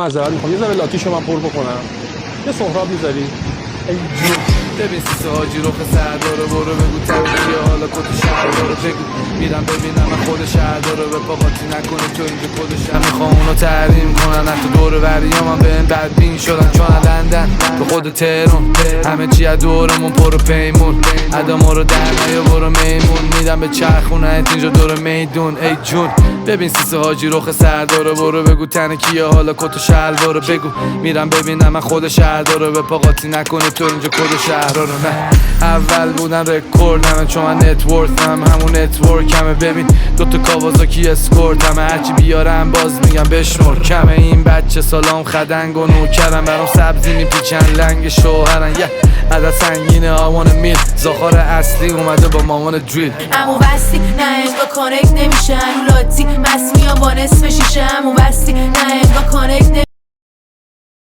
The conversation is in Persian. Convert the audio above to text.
معذرت میخوام یه ذره لاتیشو من پر بکنم. یه سهراب میذاری؟ ببین سیسه حاجی رخ سرداره برو بگو تبریه حالا کت شهر داره بگو میرم ببینم من خود شهر داره به پاقاتی نکنه تو اینجا خود شهر میخوام اونو تحریم کنن حتی دور بریا من به این بدبین شدم چون لندن به خود تهرون همه چی از دورمون پر پیمون ادامو رو در نیا برو میمون میدم به چرخونه اینجا دور میدون ای جون ببین سیسه حاجی رخ سرداره برو بگو تن کیه حالا کت شهر داره بگو میرم ببینم من خود شهر داره به پاقاتی نکنه تو اینجا کد شهر رو نه اول بودن رکوردمه چون من نتورکم همون نتورکمه ببین دوتا کاوازاکی اسکورت همه هرچی بیارم باز میگم بشمر کمه این بچه سلام خدنگ و نوکرم برام سبزی میپیچن لنگ شوهرن یه عدد سنگینه آوان میل زاخار اصلی اومده با مامان دریل امو بستی نه انگا کانک نمیشن لاتی مس میام با نصف شیشه امو بستی نه انگا کانک